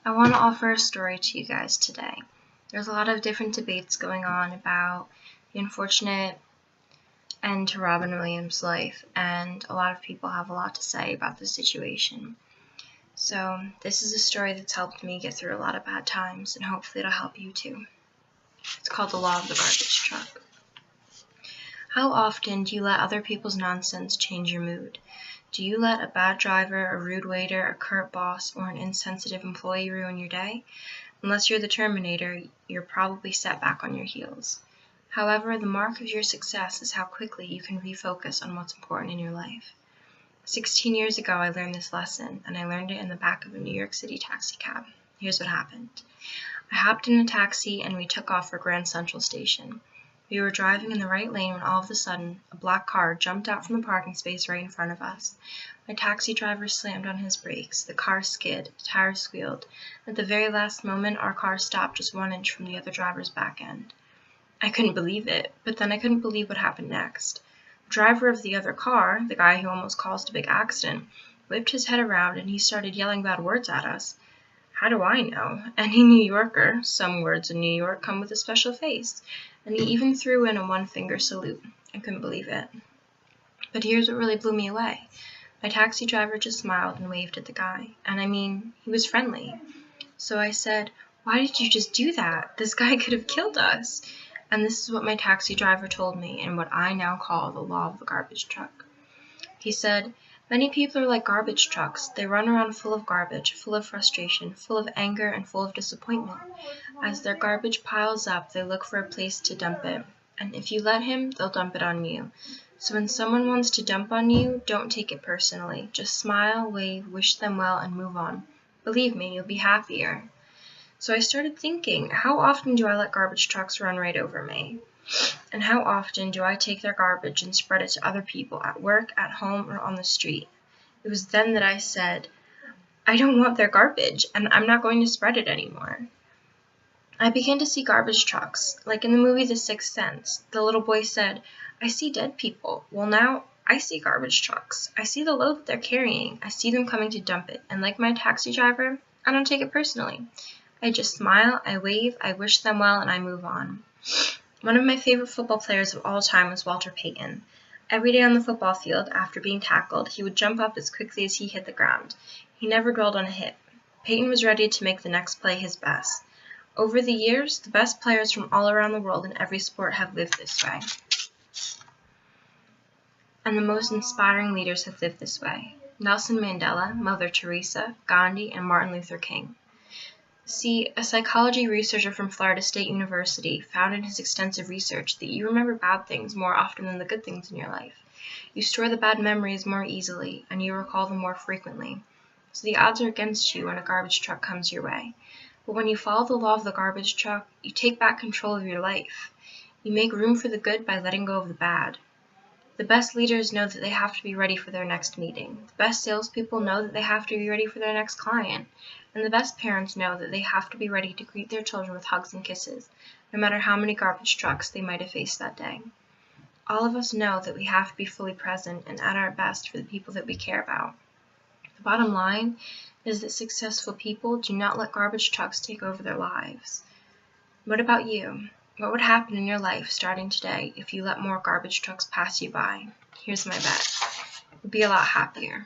I want to offer a story to you guys today. There's a lot of different debates going on about the unfortunate end to Robin Williams' life, and a lot of people have a lot to say about the situation. So this is a story that's helped me get through a lot of bad times, and hopefully it'll help you too. It's called The Law of the Garbage Truck. How often do you let other people's nonsense change your mood? Do you let a bad driver, a rude waiter, a curt boss, or an insensitive employee ruin your day? Unless you're the Terminator, you're probably set back on your heels. However, the mark of your success is how quickly you can refocus on what's important in your life. 16 years ago, I learned this lesson, and I learned it in the back of a New York City taxi cab. Here's what happened. I hopped in a taxi, and we took off for Grand Central Station. We were driving in the right lane when all of a sudden, a black car jumped out from the parking space right in front of us. My taxi driver slammed on his brakes, the car skid, the tires squealed. At the very last moment, our car stopped just 1 inch from the other driver's back end. I couldn't believe it, but then I couldn't believe what happened next. The driver of the other car, the guy who almost caused a big accident, whipped his head around and he started yelling bad words at us. How do I know? Any New Yorker, some words in New York come with a special face. And he even threw in a one-finger salute. I couldn't believe it. But here's what really blew me away. My taxi driver just smiled and waved at the guy. And I mean, he was friendly. So I said, "Why did you just do that? This guy could have killed us." And this is what my taxi driver told me in what I now call the law of the garbage truck. He said, "Many people are like garbage trucks. They run around full of garbage, full of frustration, full of anger, and full of disappointment. As their garbage piles up, they look for a place to dump it. And if you let him, they'll dump it on you. So when someone wants to dump on you, don't take it personally. Just smile, wave, wish them well, and move on. Believe me, you'll be happier." So I started thinking, how often do I let garbage trucks run right over me? And how often do I take their garbage and spread it to other people at work, at home, or on the street? It was then that I said, I don't want their garbage, and I'm not going to spread it anymore. I began to see garbage trucks, like in the movie The Sixth Sense. The little boy said, "I see dead people." Well, now I see garbage trucks. I see the load that they're carrying. I see them coming to dump it. And like my taxi driver, I don't take it personally. I just smile, I wave, I wish them well, and I move on. One of my favorite football players of all time was Walter Payton. Every day on the football field, after being tackled, he would jump up as quickly as he hit the ground. He never dwelled on a hit. Payton was ready to make the next play his best. Over the years, the best players from all around the world in every sport have lived this way. And the most inspiring leaders have lived this way. Nelson Mandela, Mother Teresa, Gandhi, and Martin Luther King. See, a psychology researcher from Florida State University found in his extensive research that you remember bad things more often than the good things in your life. You store the bad memories more easily, and you recall them more frequently. So the odds are against you when a garbage truck comes your way. But when you follow the law of the garbage truck, you take back control of your life. You make room for the good by letting go of the bad. The best leaders know that they have to be ready for their next meeting. The best salespeople know that they have to be ready for their next client. And the best parents know that they have to be ready to greet their children with hugs and kisses, no matter how many garbage trucks they might have faced that day. All of us know that we have to be fully present and at our best for the people that we care about. The bottom line is that successful people do not let garbage trucks take over their lives. What about you? What would happen in your life starting today if you let more garbage trucks pass you by? Here's my bet. You'd be a lot happier.